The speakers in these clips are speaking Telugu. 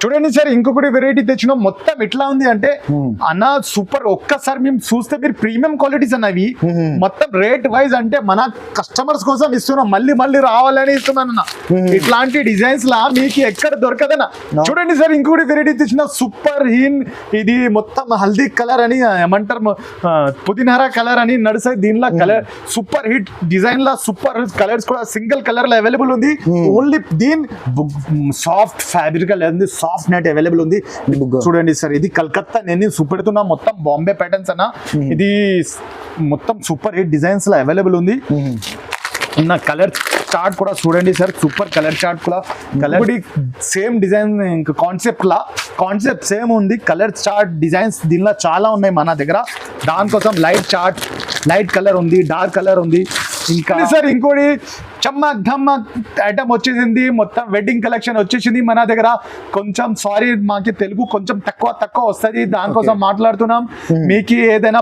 చూడండి సార్, ఇంకొకటి వెరైటీ తెచ్చినాం. మొత్తం ఎట్లా ఉంది అంటే అన్న సూపర్. ఒక్కసారి మేము చూస్తే మీరు ప్రీమియం క్వాలిటీస్ అన్నవి మొత్తం రేట్ వైజ్ అంటే మన కస్టమర్స్ కోసం ఇస్తున్నాం, మళ్ళీ మళ్ళీ రావాలని ఇస్తున్నాను అన్న. ఇట్లాంటి డిజైన్స్ లా మీకు ఎక్కడ దొరకదన్న. చూడండి సార్, ఇంకొకటి వెరైటీ తెచ్చిన సూపర్ హీన్. ఇది మొత్తం హల్దీ కలర్ అని ఏమంటారు, పుదీనారా కలర్ అని నడుస్తాయి. దీనిలో కలర్ సూపర్ హిట్ డిజైన్ లా సూపర్ కలర్స్ కూడా సింగిల్ కలర్ లో అవైలబుల్ ఉంది. ఓన్లీ దీని సాఫ్ట్ ఫ్యాబ్రిక్ ఉంది, సాఫ్ట్ నెట్ అవైలబుల్ ఉంది. చూడండి సార్, ఇది కలకత్తా నేను చూపెడుతున్నా, మొత్తం బాంబే ప్యాటర్న్స్ అన్న. ఇది మొత్తం సూపర్ హిట్ డిజైన్స్ లో అవైలబుల్ ఉంది. ఉన్న కలర్ చార్ట్ కూడా చూడండి సార్, సూపర్ కలర్ చార్ట్ కూడా. కలర్ సేమ్ డిజైన్ ఇంకా కాన్సెప్ట్ సేమ్ ఉంది. కలర్ చార్ట్ డిజైన్స్ దీనిలో చాలా ఉన్నాయి మన దగ్గర. దానికోసం లైట్ కలర్ ఉంది, డార్క్ కలర్ ఉంది. ఇంకా సార్ ఇంకోటి చమ్మక్ ధమ్మక్ ఐటమ్ వచ్చేసింది, మొత్తం వెడ్డింగ్ కలెక్షన్ వచ్చేసింది మన దగ్గర. కొంచెం సారీ, మాకి తెలుగు కొంచెం తక్కువ వస్తుంది, దానికోసం మాట్లాడుతున్నాం. మీకు ఏదైనా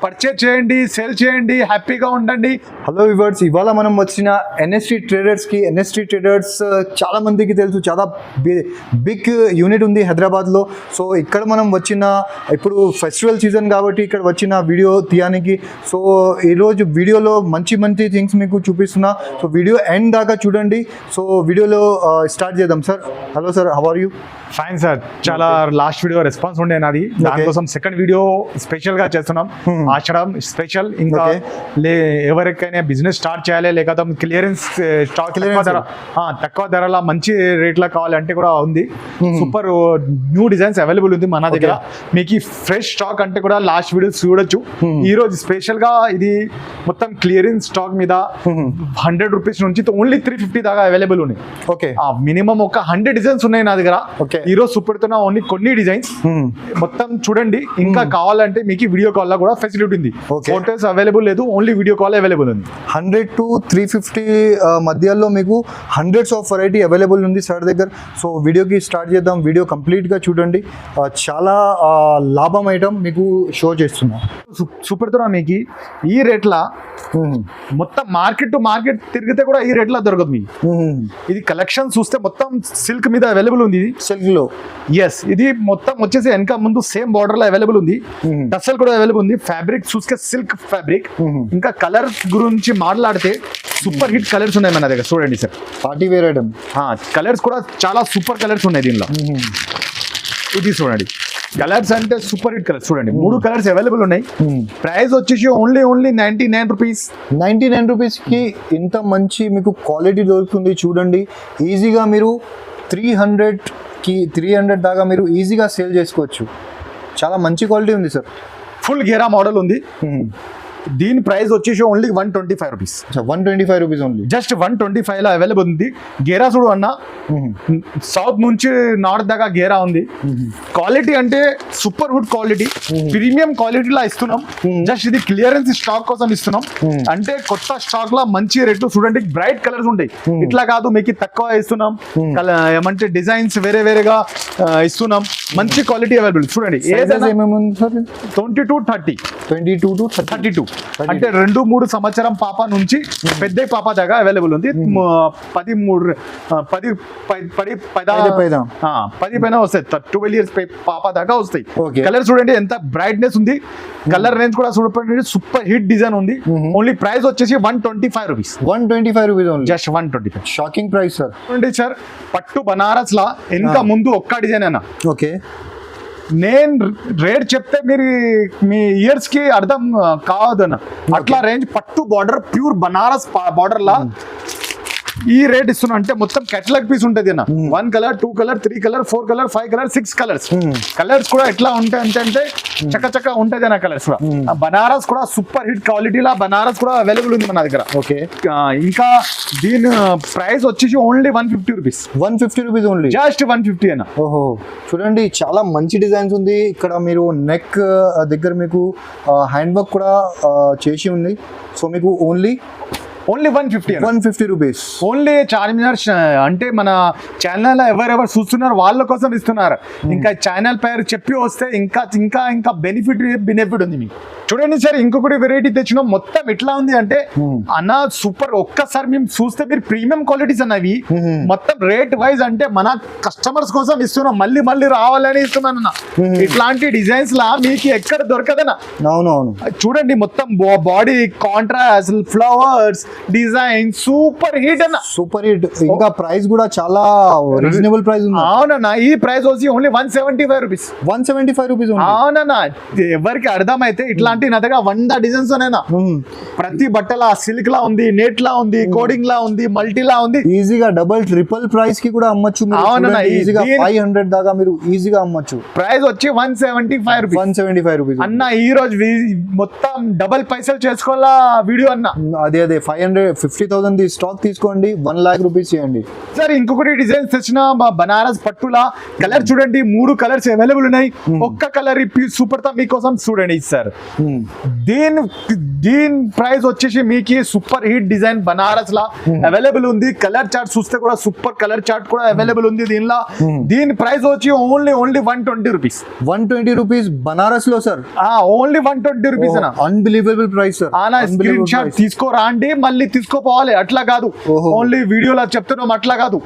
పర్చేజ్ చేయండి, సేల్ చేయండి, హ్యాపీగా ఉండండి. హలో వ్యూవర్స్, ఇవాళ మనం వచ్చిన ఎన్ఎస్టీ ట్రేడర్స్కి. ఎన్ఎస్టీ ట్రేడర్స్ చాలా మందికి తెలుసు, చాలా బిగ్ యూనిట్ ఉంది హైదరాబాద్లో. సో ఇక్కడ మనం ఇప్పుడు ఫెస్టివల్ సీజన్ కాబట్టి ఇక్కడ వచ్చిన వీడియో తీయడానికి. సో ఈరోజు వీడియోలో మంచి థింగ్స్ మీకు చూపిస్తున్నా. సో వీడియో ఎండ్ దాకా చూడండి. సో వీడియోలో స్టార్ట్ చేద్దాం. Sir hello sir, how are you? Fine sir. చాలా లాస్ట్ వీడియో రెస్పాన్స్ ఉండే నాది, దానికోసం సెకండ్ వీడియో స్పెషల్ గా చేస్తున్నాం. ఆచడం స్పెషల్. ఇంకా ఎవరికైనా బిజినెస్ స్టార్ట్ చేయాలి, లేకపోతే క్లియరెన్స్ స్టాక్ తక్కువ ధరల మంచి రేట్లా కావాలంటే కూడా ఉంది. సూపర్ న్యూ డిజైన్స్ అవైలబుల్ ఉంది మన దగ్గర. మీకు ఫ్రెష్ స్టాక్ అంటే కూడా లాస్ట్ వీడియో చూడొచ్చు. ఈ రోజు స్పెషల్ గా ఇది మొత్తం క్లియరెన్స్ స్టాక్ మీద 100 రూపీస్ నుంచి ఓన్లీ 350 దాకా అవైలబుల్ ఉన్నాయి. ఓకే, మినిమం ఒక 100 డిజైన్స్ ఉన్నాయి నా దగ్గర. ఈ రోజు చూపెడుతున్నా ఓన్లీ కొన్ని డిజైన్స్. మొత్తం చూడండి. ఇంకా కావాలంటే మీకు వీడియో కాల్ లో కూడా ఫెసిలిటీ ఉంది. ఫోటోస్ అవైలబుల్ లేదు, ఓన్లీ వీడియో కాల్ అవైలబుల్ ఉంది. 100 to 350 మధ్యలో మీకు హండ్రెడ్స్ ఆఫ్ వెరైటీ అవైలబుల్ ఉంది సార్ దగ్గర. సో వీడియోకి స్టార్ట్ చేద్దాం. వీడియో కంప్లీట్ గా చూడండి. చాలా లాభం ఐటమ్ మీకు షో చేస్తున్నా. చూపెడుతున్నా మీకు ఈ రేట్లా మొత్తం మార్కెట్ టు మార్కెట్ తిరిగితే కూడా ఈ రేట్లా దొరకదు మీకు. ఇది కలెక్షన్ చూస్తే మొత్తం సిల్క్ మీద అవైలబుల్ ఉంది. సిల్క్ లో ఎస్, ఇది మొత్తం వచ్చేసి వెనక ముందు సేమ్ బార్డర్ లో అవైలబుల్ ఉంది. టసల్ కూడా అవైలబుల్ ఉంది. ఫ్యాబ్రిక్ చూస్తే సిల్క్ ఫ్యాబ్రిక్. ఇంకా కలర్ గురించి మాట్లాడితే సూపర్ హిట్ కలర్స్ ఉన్నాయి మన దగ్గర. చూడండి sir, party wear item. Colours కూడా చాలా సూపర్ కలర్స్ ఉన్నాయి దీనిలో. ఇది చూడండి, కలర్స్ అంటే సూపర్ హిట్ కలర్స్. చూడండి, 3 కలర్స్ అవైలబుల్ ఉన్నాయి. ప్రైస్ వచ్చేసి ఓన్లీ 99 రూపీస్. 99 రూపీస్ కి ఇంత మంచి మీకు క్వాలిటీ దొరుకుతుంది. చూడండి, ఈజీగా మీరు 300 దాకా మీరు ఈజీగా సేల్ చేసుకోవచ్చు. చాలా మంచి క్వాలిటీ ఉంది సార్. ఫుల్ గేరా మోడల్ ఉంది. దీని ప్రైస్ వచ్చేసి only 125 rupees. 125 rupees only. Just 125 లో అవైలబుల్ ఉంది. గేరా చూడు అన్న, సౌత్ నుంచి నార్త్ దాకా గేరా ఉంది. క్వాలిటీ అంటే సూపర్ గుడ్ క్వాలిటీ, ప్రీమియం క్వాలిటీలా ఇస్తున్నాం. జస్ట్ ఇది క్లియరెన్స్ స్టాక్ కోసం ఇస్తున్నాం. అంటే కొత్త స్టాక్ లా మంచి రేట్లు. చూడండి, బ్రైట్ కలర్స్ ఉంటాయి. ఇట్లా కాదు మీకు తక్కువ ఇస్తున్నాం. ఏమంటే డిజైన్స్ వేరేగా ఇస్తున్నాం. మంచి క్వాలిటీ అవైలబుల్. చూడండి, 22 to 32 అంటే 2-3 సంవత్సరం పాప నుంచి పెద్ద పాప దాకా అవైలబుల్ ఉంది. 10 పైన వస్తాయి. 12 years పాప దాకా వస్తాయి. కలర్ చూడండి ఎంత బ్రైట్నెస్ ఉంది. కలర్ రేంజ్ కూడా చూడండి, సూపర్ హిట్ డిజైన్ ఉంది. ఓన్లీ ప్రైస్ వచ్చేసి 125 rupees. 125 rupees only. Just 125. Shocking price sir. చూడండి సార్, పట్టు బనారస్ లా ఇంకా ముందు ఒక్క డిజైన్ అన్న. ఓకే, నేను రేట్ చెప్తే మీరు మీ ఇయర్స్ కి అర్థం కావద్దన్న. అట్లా రేంజ్ పట్టు బార్డర్, ప్యూర్ బనారస్ బార్డర్ లా ఈ రేట్ ఇస్తున్నా. అంటే మొత్తం కేటలాగ్ పీస్ ఉంటుంది అన్న. 1 colour, 2 colour, 3 colour, 4 colour, 5 colour, 6 colours. Colours కూడా ఎట్లా ఉంటాయి అంటే చక్క ఉంటుంది అన్న. కలర్స్ కూడా బనారస్ కూడా సూపర్ హిట్ క్వాలిటీలా బనారస్ కూడా అవైలబుల్ ఉంది మన దగ్గర. ఓకే, ఇంకా దీని ప్రైస్ వచ్చేసి only 150 rupees. 150 rupees only. Just 150 అన్న. ఓహో, చూడండి, చాలా మంచి డిజైన్స్ ఉంది. ఇక్కడ మీరు నెక్ దగ్గర మీకు హ్యాండ్ వర్క్ కూడా చేసి ఉంది. సో మీకు only only 150 150 rupees. Only Charminar అంటే మన ఛానల్ ఎవరెవరు చూస్తున్నారు వాళ్ళ కోసం ఇస్తున్నారు. ఇంకా ఛానల్ పేరు చెప్పి వస్తే ఇంకా ఇంకా ఇంకా బెనిఫిట్ ఉంది మీకు. చూడండి సార్, ఇంకొకటి వెరైటీ తెచ్చినాం. మొత్తం ఎట్లా ఉంది అంటే అన్న సూపర్, ఒక్కసారి మేము చూస్తే మీరు ప్రీమియం క్వాలిటీస్ అన్నవి మొత్తం రేట్ వైజ్ అంటే మన కస్టమర్స్ కోసం ఇస్తున్నాం, మళ్ళీ మళ్ళీ రావాలని ఇస్తున్నాను అన్న. ఇట్లాంటి డిజైన్స్ లా మీకు ఎక్కడ దొరకదన్నా. అవునవును, చూడండి మొత్తం body contrast, flowers design super hit అన్న. Super hit. ఇంకా ప్రైస్ కూడా చాలా రీజనబుల్ ప్రైస్ ఉంది. అవునన్నా, ఈ ప్రైస్ వచ్చి ఓన్లీ 175 రూపీస్. 175 రూపీస్. అవునన్నా, ఎవరికి అర్థమైతే ఇట్లాంటి నా దగ్గర 100 డిజైన్స్ ఉన్నాయినా. ప్రతి బట్టల సిల్క్ లా ఉంది, నెట్ లా ఉంది, కోడింగ్ లా ఉంది, మల్టీ లా ఉంది. ఈజీగా డబుల్ ట్రిపుల్ ప్రైస్ కి కూడా అమ్మొచ్చు. అవునన్నా, ఈజీగా 500 దాకా మీరు ఈజీగా అమ్మొచ్చు. ప్రైస్ వచ్చి 175 రూపీస్. 175 రూపీస్ అన్న. ఈ రోజు మొత్తం డబల్ పైసలు చేసుకోవాలా వీడియో అన్న. అదే 550,000 స్టాక్ తీసుకోండి, 1 lakh రూపీస్ చేయండి. సార్ ఇంకొకటి డిజైన్స్ తెచ్చిన బనారస్ పట్టులా. కలర్ చూడండి, 3 కలర్స్ అవైలబుల్ ఉన్నాయి. ఒక్క కలర్ సూపర్ తా మీకోసం చూడండి సార్. దీని ప్రైస్ వచ్చేసి మీకు సూపర్ హిట్ డిజైన్ బనారస్ లా అవైలబుల్ ఉంది. కలర్ చార్ట్ చూస్తే కూడా సూపర్ కలర్ చార్ట్ కూడా అవైలబుల్ ఉంది దీనిలో. దీని ప్రైస్ వచ్చి ఓన్లీ 120 రూపీస్. 120 రూపీస్ బనారస్ లో సార్. ఓన్లీ 120 రూపీస్ అన్న. Unbelievable price sir. Screen shot తీసుకోరా అండి, మళ్ళీ తీసుకోపోవాలి అట్లా కాదు. ఓన్లీ వీడియోలో చెప్తున్నాం అట్లా కాదు.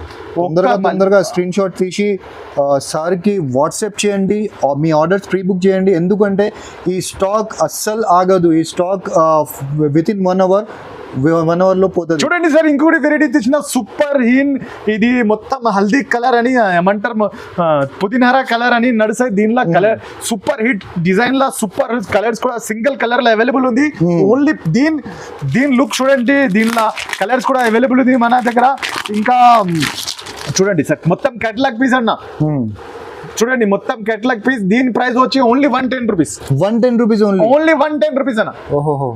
తొందరగా స్క్రీన్ షాట్ తీసి సార్ కి వాట్సాప్ చేయండి, మీ ఆర్డర్స్ ప్రీ బుక్ చేయండి. ఎందుకంటే ఈ స్టాక్ అస్సలు ఆగదు. ఈ స్టాక్ విత్ ఇన్ 1 hour లో పోతుంది. చూడండి సార్, ఇంకోటి వెరైటీ తెచ్చిన సూపర్ హీన్. ఇది మొత్తం హల్దీ కలర్ అని ఏమంటారు, పుదీనారా కలర్ అని నడుస్తాయి. దీనిలో కలర్ సూపర్ హిట్ డిజైన్ లా సూపర్ కలర్స్ కూడా సింగిల్ కలర్ లో అవైలబుల్ ఉంది. ఓన్లీ దీని లుక్ చూడండి, దీనిలో కలర్స్ కూడా అవైలబుల్ ఉంది మన దగ్గర. ఇంకా చూడండి సార్, మొత్తం కేటలాగ్ పీస్ అన్న. చూడండి మొత్తం కేటలాగ్ పీస్. దీని ప్రైస్ వచ్చి only 110 rupees. 110 rupees only 110 rupees అన్న. ఓహో,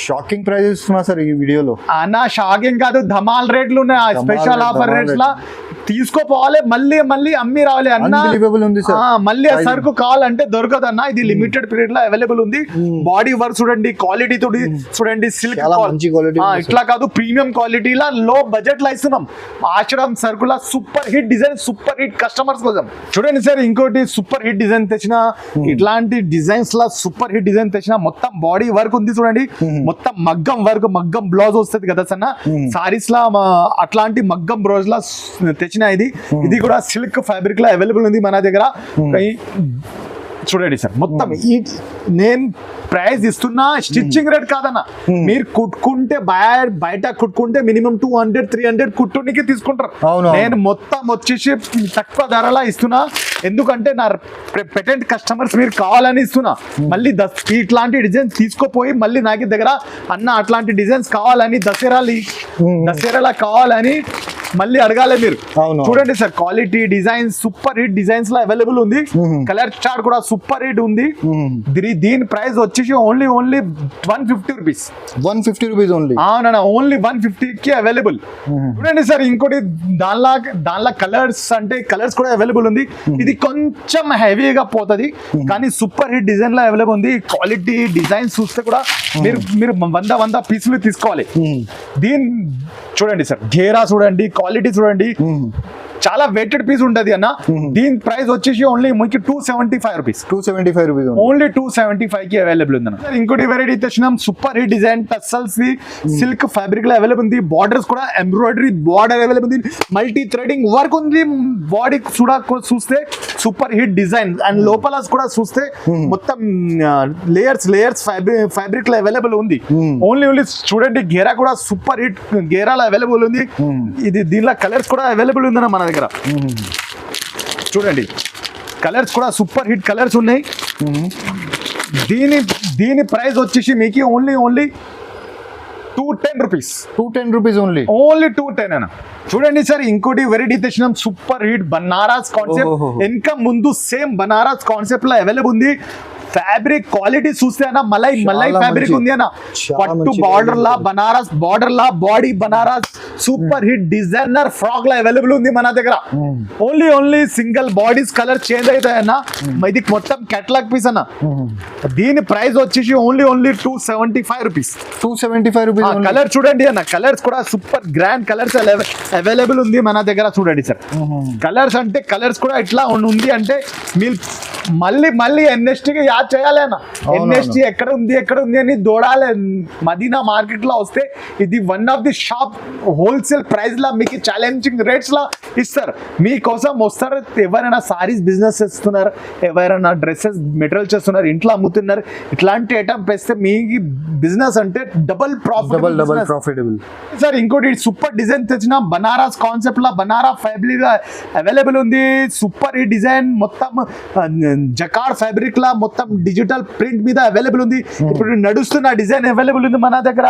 షాకింగ్ ప్రైజెస్ ఇస్తున్నా సార్ ఈ వీడియోలో. అన్న షాకింగ్ కాదు, ధమాల్ రేట్లు ఉన్నాయి. స్పెషల్ ఆఫర్ రేట్స్ లా తీసుకోపోవాలి, మళ్ళీ మళ్ళీ అమ్మి రావాలి అన్న. మళ్ళీ ఆ సరుకు కావాలంటే దొరకదు అన్న. ఇది లిమిటెడ్ పీరియడ్ లో అవైలబుల్ ఉంది. బాడీ వర్క్ చూడండి, క్వాలిటీ తోటి చూడండి, సిల్క్ ఇట్లా కాదు, ప్రీమియం క్వాలిటీ లా లో బడ్జెట్ లా ఇస్తున్నాం. ఆశ్రమ్ సరుకుల super hit design, super hit customers కోసం. చూడండి సార్, ఇంకోటి సూపర్ హిట్ డిజైన్ తెచ్చిన. ఇట్లాంటి డిజైన్స్ లా సూపర్ హిట్ డిజైన్ తెచ్చిన. మొత్తం బాడీ వర్క్ ఉంది చూడండి, మొత్తం మగ్గం వర్క్, మగ్గం బ్లౌజ్ వస్తుంది కదా సన్న సారీస్ లా. అట్లాంటి మగ్గం బ్లౌజ్ లా తెచ్చిన. ఇది కూడా సిల్క్ ఫ్యాబ్రిక్ లా అవైలబుల్ ఉంది మన దగ్గర. చూడండి సార్, మొత్తం నేను ప్రైస్ ఇస్తున్నా స్టిచ్చింగ్ రేట్ కాదన్న. మీరు కుట్టుకుంటే బయట కుట్టుకుంటే మినిమం 200-300 కుట్టునికి తీసుకుంటారు. నేను మొత్తం వచ్చేసి తక్కువ ధరలా ఇస్తున్నా. ఎందుకంటే నా పెటెంట్ కస్టమర్స్ మీరు కావాలని ఇస్తున్నా. మళ్ళీ ఇట్లాంటి డిజైన్స్ తీసుకోపోయి మళ్ళీ నాకు దగ్గర అన్న అట్లాంటి డిజైన్స్ కావాలని దసరాలా కావాలని మళ్ళీ అడగాలి మీరు. చూడండి sir, quality design super hit designs లో అవైలబుల్ ఉంది. కలర్ చార్ట్ కూడా సూపర్ హిట్ ఉంది. దీని ప్రైస్ వచ్చేసి ఓన్లీ 150 రూపీస్. 150 rupees only. అవునా, ఓన్లీ 150 కి అవైలబుల్. చూడండి సార్, ఇంకోటి దానిలో కలర్స్ అంటే కలర్స్ కూడా అవైలబుల్ ఉంది. ఇది కొంచెం హెవీగా పోతుంది కానీ సూపర్ హిట్ డిజైన్ లో అవైలబుల్ ఉంది. క్వాలిటీ డిజైన్ చూస్తే కూడా మీరు 100 పీసులు తీసుకోవాలి. చూడండి సార్, ఘేరా చూడండి, క్వాలిటీ చూడండి, చాలా వెయిటెడ్ పీస్ ఉంటది అన్న. దీని ప్రైస్ వచ్చేసి ఓన్లీ మీకు 275 రూపీస్. 275 రూపీస్ ఓన్లీ 275 కి అవైలబుల్ ఉంది. ఇంకోటి వెరైటీ తెచ్చినాం, super hit design tassels silk fabric లో అవైలబుల్ ఉంది. బార్డర్స్ కూడా ఎంబ్రాయిడరీ బార్డర్ అవైలబుల్ ఉంది. మల్టీ థ్రెడింగ్ వర్క్ ఉంది. బాడీ చూస్తే సూపర్ హిట్ డిజైన్ అండ్ లోపల కూడా చూస్తే మొత్తం లేయర్స్ ఫ్యాబ్రిక్ లో అవైలబుల్ ఉంది. ఓన్లీ చూడండి, గేరా కూడా సూపర్ హిట్ గేరాలో అవైలబుల్ ఉంది. ఇది దీనిలో కలర్స్ కూడా అవైలబుల్ ఉందన్న మన దగ్గర. చూడండి, కలర్స్ కూడా సూపర్ హిట్ కలర్స్ ఉన్నాయి. దీని ప్రైస్ వచ్చేసి మీకు ఓన్లీ 210 రూపీస్. 210 రూపీస్ ఓన్లీ 210 అన్న. చూడండి సార్, ఇంకోటి వెరైటీ తెచ్చినాం, సూపర్ హిట్ బనారస్ కాన్సెప్ట్. ఇంకా ముందు సేమ్ బనారస్ కాన్సెప్ట్ లో అవైలబుల్ ఉంది. ఫ్యాబ్రిక్ క్వాలిటీ చూస్తే అన్న మలై ఫ్యాబ్రిక్ ఉంది అన్న చాలా పట్టు మంచి బార్డర్ లా బనారస్ బార్డర్ లా body Banaras super hit designer frock లా అవైలబుల్ ఉంది మన దగ్గర. Only single bodies colour change అవుతాయన్న. ఇది మొత్తం కేటలాగ్ పీస్ అన్న. దీని ప్రైస్ వచ్చేసి ఓన్లీ 275 రూపీస్. 275 రూపీస్. కలర్ చూడండి అన్న, కలర్స్ కూడా సూపర్ గ్రాండ్ కలర్స్ అవైలబుల్ ఉంది మన దగ్గర. చూడండి సార్, కలర్స్ అంటే కలర్స్ కూడా ఇట్లా ఉంది అంటే మీరు మళ్ళీ ఎన్ఎస్టీకి యాద్ చేయాలి అన్న. ఎన్ఎస్టీ ఎక్కడ ఉంది అని దూడాలి. మదీనా మార్కెట్ లో వస్తే ఇది one of the shop wholesale price లా మీకు ఛాలెంజింగ్ రేట్స్ లా ఇస్తారు. మీకోసం వస్తారు. ఎవరైనా సారీస్ బిజినెస్ చేస్తున్నారు, ఎవరైనా డ్రెస్సెస్ మెటీరియల్ చేస్తున్నారు, ఇంట్లో అమ్ముతున్నారు, ఇట్లాంటి ఐటమ్ పెస్తే మీ బిజినెస్ అంటే డబుల్ ప్రాఫిటబుల్ సార్. ఇంకోటి సూపర్ డిజైన్ తెచ్చిన బనారస్ కాన్సెప్ట్ లా బనారస్ ఫ్యాబ్రిక్ అవైలబుల్ ఉంది. సూపర్ ఈ డిజైన్ మొత్తం జకార్డ్ ఫ్యాబ్రిక్ లా మొత్తం డిజిటల్ ప్రింట్ మీద అవైలబుల్ ఉంది. ఇప్పుడు నడుస్తున్న డిజైన్ అవైలబుల్ ఉంది మన దగ్గర.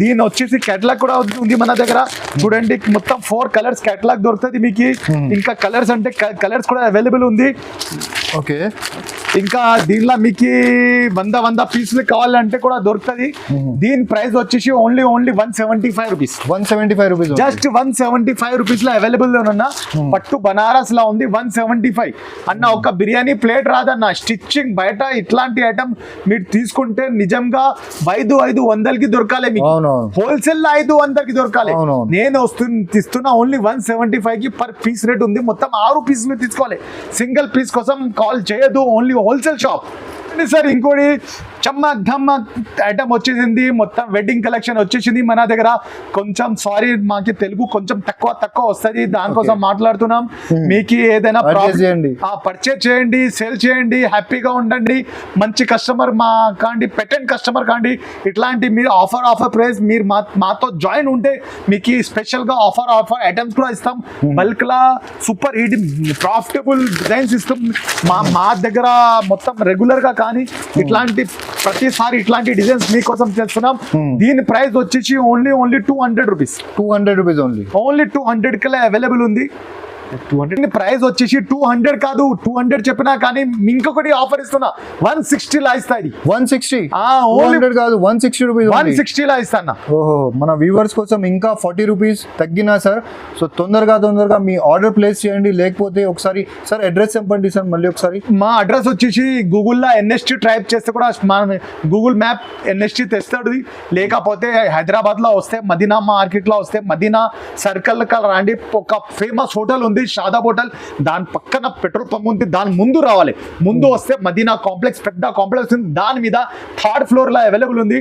దీని వచ్చేసి కేటలాగ్ కూడా ఉంది మన దగ్గర. చూడండి మొత్తం 4 కలర్స్ కేటలాగ్ దొరుకుతుంది మీకు. ఇంకా కలర్స్ అంటే కలర్స్ కూడా అవైలబుల్ ఉంది. ఓకే, ఇంకా దీనిలో మీకు 100 పీసులు కావాలంటే కూడా దొరుకుతుంది. దీని ప్రైస్ వచ్చేసి only 175 rupees. 175 rupees, just 175 rupees లో అవైలబుల్ ఉన్నా. పట్టు బనారస్ లా ఉంది. 175 అన్న. ఒక బిర్యానీ ప్లేట్ రాదన్న. స్టిచ్చింగ్ బయట ఇట్లాంటి ఐటమ్ మీరు తీసుకుంటే నిజంగా 500కి దొరకాలి మీకు. హోల్సేల్ లో 500కి దొరకాలి. నేను ఇస్తున్నా ఓన్లీ 175కి పర్ పీస్ రేట్ ఉంది. మొత్తం 6 పీసులు తీసుకోవాలి. సింగిల్ పీస్ కోసం కాల్ చేయదు. Only wholesale shop sir. ఇంకోటి చమ్మక్ ధమ్మక్ ఐటమ్ వచ్చేసింది. మొత్తం వెడ్డింగ్ కలెక్షన్ వచ్చేసింది మన దగ్గర. కొంచెం సారీ మాకి తెలుగు కొంచెం తక్కువ వస్తుంది, దానికోసం మాట్లాడుతున్నాం. మీకు ఏదైనా పర్చేజ్ చేయండి, సేల్ చేయండి, హ్యాపీగా ఉండండి. మంచి కస్టమర్ మా కాండి, పెటెంట్ కస్టమర్ కాండి. ఇట్లాంటి మీరు ఆఫర్ ప్రైస్ మీరు మాతో జాయిన్ ఉంటే మీకు స్పెషల్ గా ఆఫర్ ఐటమ్స్ కూడా ఇస్తాం. బల్క్ లా సూపర్ హిట్ ప్రాఫిటబుల్ డిజైన్స్ ఇస్తాం. మా దగ్గర మొత్తం రెగ్యులర్ గా కానీ ఇట్లాంటి ప్రతిసారి ఇట్లాంటి డిజైన్స్ మీకోసం చేస్తున్నాం. దీని ప్రైస్ వచ్చేసి ఓన్లీ 200 రూపీస్. 200 రూపీస్ ఓన్లీ 200 కల్లా అవైలబుల్ ఉంది. 200 ప్రైస్ వచ్చేసి 200 కాదు, 200 చెప్పినా కానీ ఇంకొకటి ఆఫర్ ఇస్తున్నా. 160 లా ఇస్తా. ఇది 160 కాదు, 160 రూపీస్. 160 లా ఇస్తాను. ఓహో, మన వ్యూవర్స్ కోసం ఇంకా 40 రూపీస్ తగ్గినా సార్. సో తొందరగా మీ ఆర్డర్ ప్లేస్ చేయండి. లేకపోతే ఒకసారి సార్ అడ్రస్ చెప్పండి సార్ మళ్ళీ ఒకసారి. మా అడ్రస్ వచ్చేసి గూగుల్లో ఎన్ఎస్టీ టైప్ చేస్తే కూడా గూగుల్ మ్యాప్ ఎన్ఎస్టీ తెస్తాడు. లేకపోతే హైదరాబాద్ లో వస్తే మదీనా మార్కెట్ లో వస్తే మదీనా సర్కిల్ రండి. ఒక ఫేమస్ హోటల్ ఉంది, షాదాబ్ హోటల్. దాని పక్కన పెట్రోల్ పంప్ ఉంది. దాని ముందు రావాలి. ముందు వస్తే మదీనా కాంప్లెక్స్, పెద్ద కాంప్లెక్స్ ఉంది. దాని మీద 3rd ఫ్లోర్ లో అవైలబుల్ ఉంది.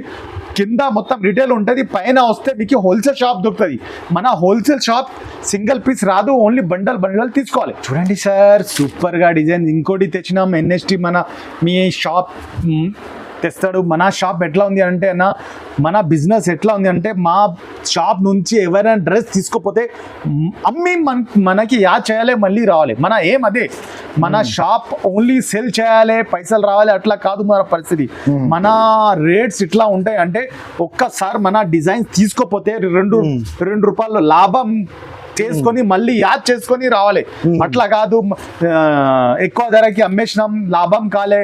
కింద మొత్తం రిటైల్ ఉంటుంది. పైన వస్తే మీకు హోల్సేల్ షాప్ దొరుకుతుంది. మన హోల్సేల్ షాప్ సింగిల్ పీస్ రాదు, ఓన్లీ బండల్ తీసుకోవాలి. చూడండి సార్, సూపర్ గా డిజైన్. ఇంకోటి తెచ్చినాం ఎన్ఎస్టీ. మీ షాప్ తెస్తాడు. మన షాప్ ఎట్లా ఉంది అంటే అన్న, మన బిజినెస్ ఎట్లా ఉంది అంటే, మా షాప్ నుంచి ఎవరైనా డ్రెస్ తీసుకోపోతే అమ్మి మనకి యాడ్ చేయాలి, మళ్ళీ రావాలి. మన ఏం అదే. మన షాప్ ఓన్లీ సేల్ చేయాలి, పైసలు రావాలి, అట్లా కాదు మన పరిస్థితి. మన రేట్స్ ఇట్లా ఉంటాయి అంటే, ఒక్కసారి మన డిజైన్స్ తీసుకోపోతే 2 రూపాయలు లాభం చేసుకొని మళ్ళీ యాడ్ చేసుకొని రావాలి. అట్లా కాదు ఎక్కువ ధరకి అమ్మేసినాం లాభం కాలే,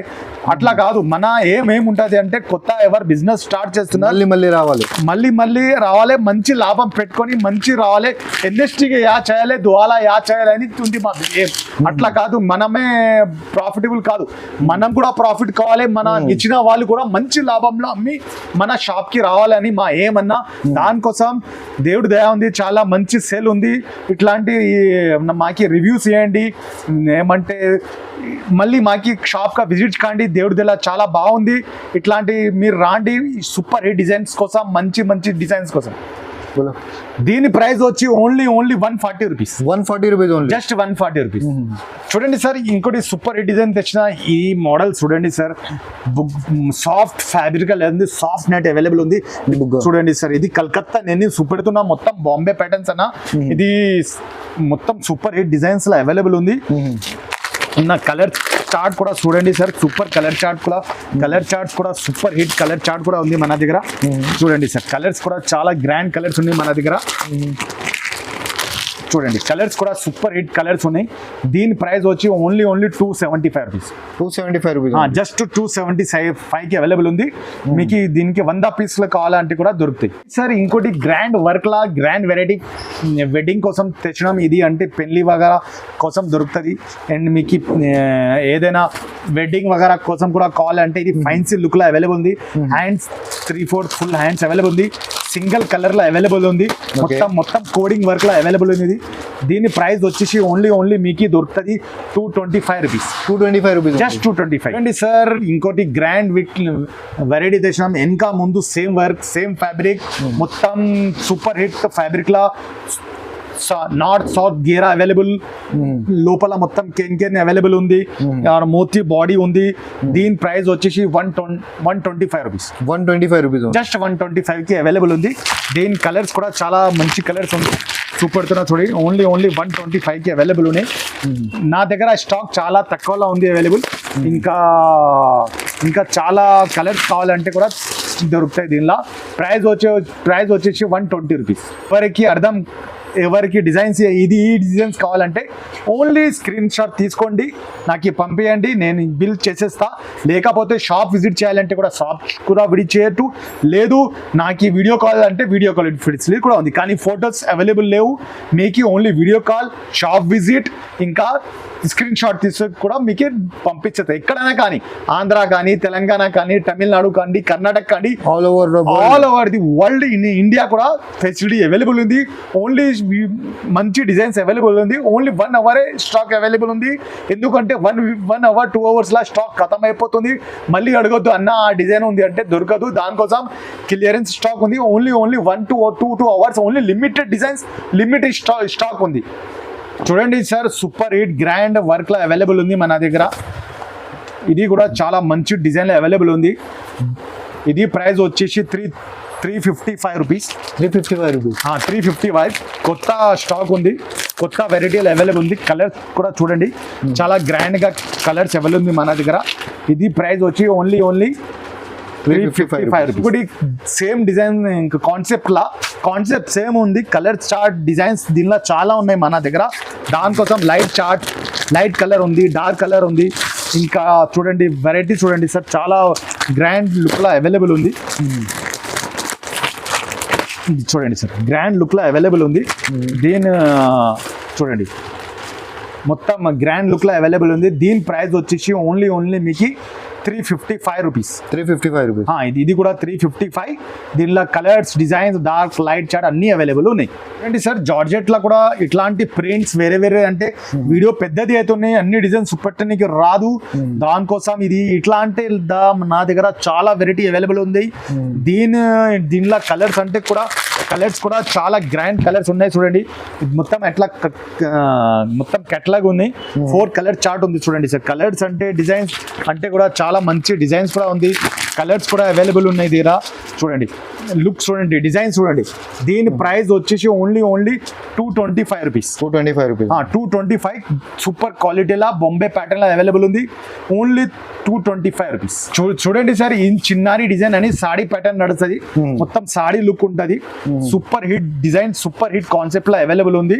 అట్లా కాదు. మన ఏముంటది అంటే, కొత్త ఎవరు బిజినెస్ స్టార్ట్ చేస్తున్నారు మళ్ళీ రావాలి, మంచి లాభం పెట్టుకొని మంచి రావాలి, ఇండస్ట్రీకి యాడ్ చేయాలి, దువాలా యాడ్ చేయాలి అని ఉంది మా ఏం. అట్లా కాదు, మనమే ప్రాఫిటబుల్ కాదు, మనం కూడా ప్రాఫిట్ కావాలి. మన ఇచ్చిన వాళ్ళు కూడా మంచి లాభంలో అమ్మి మన షాప్ కి రావాలని మా ఏమన్నా. దానికోసం దేవుడి దయ ఉంది, చాలా మంచి సేల్ ఉంది. ఇట్లాంటి మాకి రివ్యూస్ చేయండి, ఏమంటే మళ్ళీ మాకి షాప్ కా విజిట్ కాండి. దేవుడి దయ చాలా బాగుంది. ఇట్లాంటి మీరు రాండి సూపర్ హిట్ డిజైన్స్ కోసం, మంచి డిజైన్స్ కోసం. దీని ప్రైస్ వచ్చి only 140 rupees. 140 rupees only, just 140 rupees. చూడండి సార్, ఇంకోటి సూపర్ హిట్ డిజైన్ తెచ్చిన ఈ మోడల్ చూడండి సార్. సాఫ్ట్ ఫ్యాబ్రిక్ ఉంది, సాఫ్ట్ నెట్ అవైలబుల్ ఉంది. చూడండి సార్, ఇది కలకత్తా నేను చూపెడుతున్నా, మొత్తం బాంబే ప్యాటర్న్స్ అన్న. ఇది మొత్తం సూపర్ హిట్ డిజైన్స్ లో అవైలబుల్ ఉంది. నా కలర్ చార్ట్ కూడా చూడండి సార్, సూపర్ కలర్ చార్ట్స్ కూడా సూపర్ హిట్ కలర్ చార్ట్ కూడా ఉంది మన దగ్గర. చూడండి సార్, కలర్స్ కూడా చాలా గ్రాండ్ కలర్స్ ఉన్నాయి మన దగ్గర. చూడండి కలర్స్ కూడా సూపర్ హిట్ కలర్స్ ఉన్నాయి. దీని ప్రైస్ వచ్చి ఓన్లీ 275 రూపీస్. 275 రూపీస్. జస్ట్ 275 కి అవైలబుల్ ఉంది. మీకు దీనికి 100 పీస్లు కావాలంటే కూడా దొరుకుతాయి. సార్ ఇంకోటి గ్రాండ్ వర్క్ లా గ్రాండ్ వెరైటీ వెడ్డింగ్ కోసం తెచ్చినాం. ఇది అంటే పెళ్లి వగైరా కోసం దొరుకుతుంది. అండ్ మీకు ఏదైనా వెడ్డింగ్ వగైరా కోసం కూడా కావాలంటే ఇది ఫైన్సీ లుక్ లో అవైలబుల్ ఉంది. హ్యాండ్స్ 3/4 ఫుల్ హ్యాండ్స్ అవైలబుల్ ఉంది. సింగిల్ కలర్ లో అవైలబుల్ ఉంది. మొత్తం కోడింగ్ వర్క్ లో అవైలబుల్ ఉంది. దీని ప్రైస్ వచ్చేసి ఓన్లీ మీకు దొరుకుతుంది 225 రూపీస్. 225 రూపీస్. జస్ట్ 225 అండి సార్. ఇంకోటి గ్రాండ్ విత్ వెరైటీ తెచ్చినాం. వెనక ముందు సేమ్ వర్క్ సేమ్ ఫ్యాబ్రిక్ మొత్తం సూపర్ హిట్ ఫ్యాబ్రిక్ లా నార్త్ సౌత్ గేరా అవైలబుల్. లోపల మొత్తం కెన్ అవైలబుల్ ఉంది. మోతీ బాడీ ఉంది. దీని ప్రైస్ వచ్చేసి 125 రూపీస్. 125 రూపీస్. జస్ట్ 125 కి అవైలబుల్ ఉంది. దీని కలర్స్ కూడా చాలా మంచి కలర్స్ ఉంది. సూపర్ తో చూడండి ఓన్లీ 125 కి అవైలబుల్ ఉన్నాయి. నా దగ్గర స్టాక్ చాలా తక్కువలో ఉంది అవైలబుల్. ఇంకా చాలా కలర్స్ కావాలంటే కూడా దొరుకుతాయి. దీనిలో ప్రైస్ వచ్చేసి 120 రూపీస్. ఎవరికి డిజైన్స్ ఈ డిజైన్స్ కావాలంటే ఓన్లీ స్క్రీన్ షాట్ తీసుకోండి, నాకు పంపించండి, నేను బిల్ చేసేస్తా. లేకపోతే షాప్ విజిట్ చేయాలంటే కూడా షాప్ కూడా విజిట్ చేయట్టు. లేదు నాకు ఈ వీడియో కాల్ అంటే వీడియో కాల్ ఫెసిలిటీ కూడా ఉంది. కానీ ఫొటోస్ అవైలబుల్ లేవు. మీకు only video call, shop visit, ఇంకా స్క్రీన్ షాట్ తీసుకు కూడా మీకు పంపించేది. ఎక్కడైనా కానీ ఆంధ్ర కానీ తెలంగాణ కానీ తమిళనాడు కానీ కర్ణాటక కానీ all over the world India కూడా ఫెసిలిటీ అవైలబుల్ ఉంది. ఓన్లీ మంచి డిజైన్స్ అవైలబుల్ ఉంది. ఓన్లీ 1 అవరే స్టాక్ అవైలబుల్ ఉంది. ఎందుకంటే 1 అవర్ 2 అవర్స్ లా స్టాక్ ఖతం అయిపోతుంది. మళ్ళీ అడగొద్దు అన్న ఆ డిజైన్ ఉంది అంటే దొరకదు. దానికోసం క్లియరెన్స్ స్టాక్ ఉంది. Only 1 to 2 hours only limited designs limited stock ఉంది. చూడండి sir super hit grand work లో అవైలబుల్ ఉంది మన దగ్గర. ఇది కూడా చాలా మంచి డిజైన్ అవైలబుల్ ఉంది. ఇది ప్రైస్ వచ్చేసి 355 రూపీస్. 355 రూపీస్. 355 కొత్త స్టాక్ ఉంది. కొత్త వెరైటీలు అవైలబుల్ ఉంది. కలర్స్ కూడా చూడండి చాలా గ్రాండ్ గా కలర్స్ అవైలబుల్ ఉంది మన దగ్గర. ఇది ప్రైస్ వచ్చి ఓన్లీ 355 రూపీస్. ఇప్పుడు సేమ్ డిజైన్ ఇంకా కాన్సెప్ట్ సేమ్ ఉంది. కలర్ చార్ట్ డిజైన్స్ దీనిలో చాలా ఉన్నాయి మన దగ్గర. దానికోసం లైట్ కలర్ ఉంది, డార్క్ కలర్ ఉంది. ఇంకా చూడండి వెరైటీ చూడండి సార్ చాలా గ్రాండ్ లుక్ లో అవైలబుల్ ఉంది. చూడండి సార్ గ్రాండ్ లుక్ లో అవైలబుల్ ఉంది. దీని చూడండి మొత్తం గ్రాండ్ లుక్ లో అవైలబుల్ ఉంది. దీని ప్రైస్ వచ్చేసి ఓన్లీ మీకు 355 రూపీస్. 355 రూపీస్. ఇది కూడా 355. దీనిలో కలర్స్ డిజైన్స్ డార్క్ లైట్ చాట్ అన్ని అవైలబుల్ ఉన్నాయి. ఏంటి సార్ జార్జెట్ లో కూడా ఇట్లాంటి ప్రింట్స్ వేరే అంటే వీడియో పెద్దది అవుతున్నాయి. అన్ని డిజైన్స్ పెట్టడానికి రాదు. దానికోసం ఇది ఇట్లాంటి నా దగ్గర చాలా వెరైటీ అవైలబుల్ ఉంది. దీనిలో కలర్స్ కూడా చాలా గ్రాండ్ కలర్స్ ఉన్నాయి. చూడండి మొత్తం ఎట్లా మొత్తం కెట్లాగ్ ఉంది. 4 కలర్ చార్ట్ ఉంది. చూడండి సార్ కలర్స్ అంటే డిజైన్స్ అంటే కూడా చాలా మంచి డిజైన్స్ కూడా ఉంది. కలర్స్ కూడా అవైలబుల్ ఉన్నాయి దీరా. చూడండి లుక్ చూడండి డిజైన్స్ చూడండి. దీని ప్రైస్ వచ్చేసి ఓన్లీ 225 రూపీస్. 225 రూపీస్. 225 సూపర్ క్వాలిటీలా బొంబే ప్యాటర్న్ అవైలబుల్ ఉంది. Only 225 rupees. చూడండి సార్ ఈ చిన్నారి డిజైన్ అని సాడీ ప్యాటర్న్ నడుస్తుంది. మొత్తం సాడీ లుక్ ఉంటుంది. Super hit design super hit concept లో అవైలబుల్ ఉంది.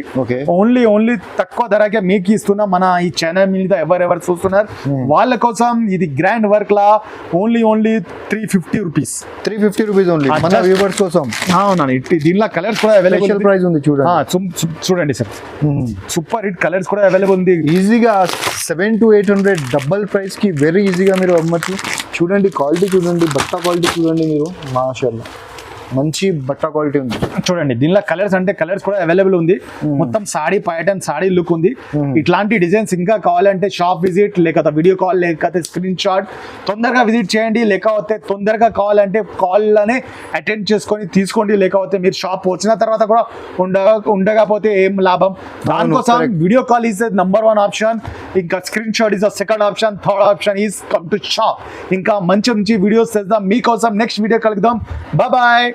ఓన్లీ తక్కువ ధరకే మీకు ఇస్తున్నా. మన ఈ ఛానల్ మీద ఎవరెవరు చూస్తున్నారు వాళ్ళ కోసం ఇది గ్రాండ్ వర్క్ లా ఓన్లీ 350 రూపీస్. 350 రూపీస్ ఓన్లీ మన వ్యూవర్స్ కోసం. అవునండి దీనిలో కలర్స్ కూడా అవైలబుల్. స్పెషల్ ప్రైస్ ఉంది చూడండి సార్ సూపర్ హిట్ కలర్స్ కూడా అవైలబుల్ ఉంది. ఈజీగా 700 to 800 డబల్ ప్రైస్ కి వెరీ ఈజీగా మీరు అమ్మచ్చు. చూడండి క్వాలిటీ చూడండి, బట్ట క్వాలిటీ చూడండి మీరు. మాషాల్లా మంచి బట్ట క్వాలిటీ ఉంది. చూడండి దీనిలో కలర్స్ కూడా అవైలబుల్ ఉంది. మొత్తం సాడీ ప్యాటర్న్ సాడీ లుక్ ఉంది. ఇట్లాంటి డిజైన్స్ ఇంకా కావాలంటే షాప్ విజిట్ లేకపోతే వీడియో కాల్ లేకపోతే స్క్రీన్ షాట్ తొందరగా విజిట్ చేయండి. లేకపోతే తొందరగా కావాలంటే కాల్ లోనే అటెండ్ చేసుకొని తీసుకోండి. లేకపోతే మీరు షాప్ వచ్చిన తర్వాత కూడా ఉండకపోతే ఏం లాభం. దానికోసం video call is number 1 option. ఇంకా screenshot is second option. Third option is come to shop. ఇంకా మంచి వీడియోస్ చేద్దాం మీకోసం. నెక్స్ట్ వీడియో కలుద్దాం. బాయ్.